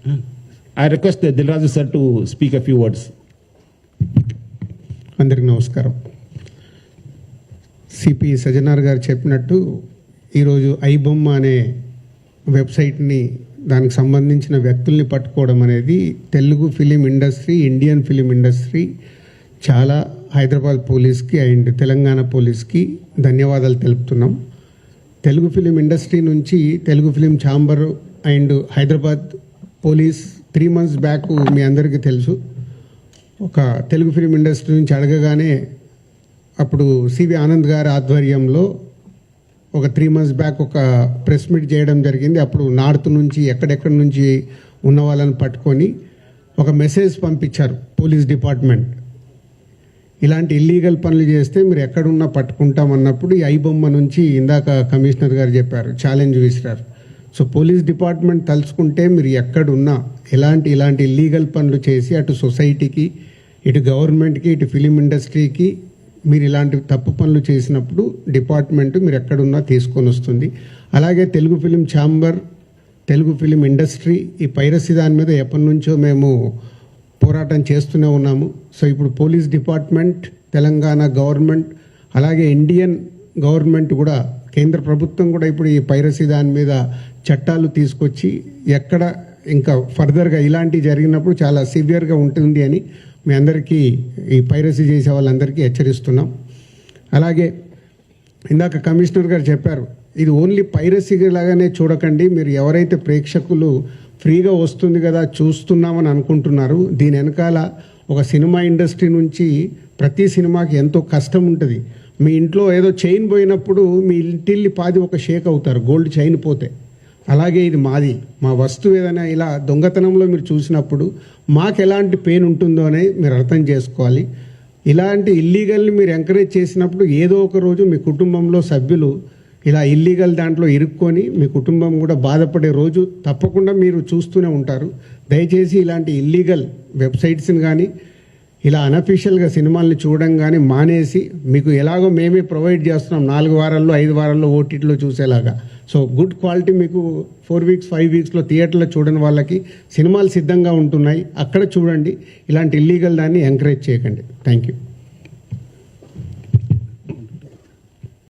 I request Dilraju sir to speak a few words. అందరికి నమస్కారం. CP Sajjanar గారు చెప్పినట్టు ఈరోజు ఐబొమ్మ అనే వెబ్సైట్ని దానికి సంబంధించిన వ్యక్తుల్ని పట్టుకోవడం అనేది Telugu film industry, Indian film industry చాలా హైదరాబాద్ పోలీస్కి అండ్ తెలంగాణ పోలీస్కి ధన్యవాదాలు తెలుపుతున్నాం. తెలుగు ఫిలిం ఇండస్ట్రీ నుంచి Telugu film chamber and Hyderabad police 3 months back మీ అందరికీ తెలుసు, ఒక తెలుగు ఫిలిం ఇండస్ట్రీ నుంచి అడగగానే అప్పుడు సివి ఆనంద్ గారి ఆధ్వర్యంలో ఒక 3 months బ్యాక్ ఒక ప్రెస్ మీట్ చేయడం జరిగింది. అప్పుడు నార్త్ నుంచి ఎక్కడెక్కడి నుంచి ఉన్న వాళ్ళని పట్టుకొని ఒక మెసేజ్ పంపించారు పోలీస్ డిపార్ట్మెంట్. ఇలాంటి ఇల్లీగల్ పనులు చేస్తే మీరు ఎక్కడున్నా పట్టుకుంటామన్నప్పుడు ఈ ఐబొమ్మ నుంచి ఇందాక కమిషనర్ గారు చెప్పారు, ఛాలెంజ్ విసిరారు. సో పోలీస్ డిపార్ట్మెంట్ తలుచుకుంటే మీరు ఎక్కడున్నా ఇలాంటి ఇల్లీగల్ పనులు చేసి అటు సొసైటీకి, ఇటు గవర్నమెంట్కి, ఇటు ఫిలిం ఇండస్ట్రీకి మీరు ఇలాంటి తప్పు పనులు చేసినప్పుడు డిపార్ట్మెంట్ మీరు ఎక్కడున్నా తీసుకొని వస్తుంది. అలాగే Telugu film chamber, Telugu film industry ఈ పైరసీ దాని మీద ఎప్పటి నుంచో మేము పోరాటం చేస్తూనే ఉన్నాము. సో ఇప్పుడు పోలీస్ డిపార్ట్మెంట్, తెలంగాణ గవర్నమెంట్, అలాగే ఇండియన్ గవర్నమెంట్ కూడా, కేంద్ర ప్రభుత్వం కూడా ఇప్పుడు ఈ పైరసీ దాని మీద చట్టాలు తీసుకొచ్చి ఎక్కడ ఇంకా ఫర్దర్గా ఇలాంటివి జరిగినప్పుడు చాలా సివియర్గా ఉంటుంది అని మీ అందరికీ, ఈ పైరసీ చేసే వాళ్ళందరికీ హెచ్చరిస్తున్నాం. అలాగే ఇందాక కమిషనర్ గారు చెప్పారు, ఇది ఓన్లీ పైరసీ లాగానే చూడకండి. మీరు ఎవరైతే ప్రేక్షకులు ఫ్రీగా వస్తుంది కదా చూస్తున్నామని అనుకుంటున్నారు, దీని వెనకాల ఒక సినిమా ఇండస్ట్రీ నుంచి ప్రతి సినిమాకి ఎంతో కష్టం ఉంటుంది. మీ ఇంట్లో ఏదో చైన్ పోయినప్పుడు మీ ఇంటిల్లి పాది ఒక షేక్ అవుతారు, గోల్డ్ చైన్ పోతే. అలాగే ఇది మాది, మా వస్తువు ఏదైనా ఇలా దొంగతనంలో మీరు చూసినప్పుడు మాకు ఎలాంటి పెయిన్ ఉంటుందో అని మీరు అర్థం చేసుకోవాలి. ఇలాంటి ఇల్లీగల్ని మీరు ఎంకరేజ్ చేసినప్పుడు ఏదో ఒక రోజు మీ కుటుంబంలో సభ్యులు ఇలా ఇల్లీగల్ దాంట్లో ఇరుక్కొని మీ కుటుంబం కూడా బాధపడే రోజు తప్పకుండా మీరు చూస్తూనే ఉంటారు. దయచేసి ఇలాంటి ఇల్లీగల్ వెబ్సైట్స్ని కానీ ఇలా అనఫీషియల్గా సినిమాల్ని చూడడం కానీ మానేసి, మీకు ఎలాగో మేమే ప్రొవైడ్ చేస్తున్నాం 4 వారాల్లో 5 వారాల్లో ఓటీటీలో చూసేలాగా. సో గుడ్ క్వాలిటీ మీకు 4 weeks 5 weeksలో థియేటర్లో చూడని వాళ్ళకి సినిమాలు సిద్ధంగా ఉంటున్నాయి, అక్కడ చూడండి. ఇలాంటి ఇల్లీగల్ దాన్ని ఎంకరేజ్ చేయకండి. Thank you.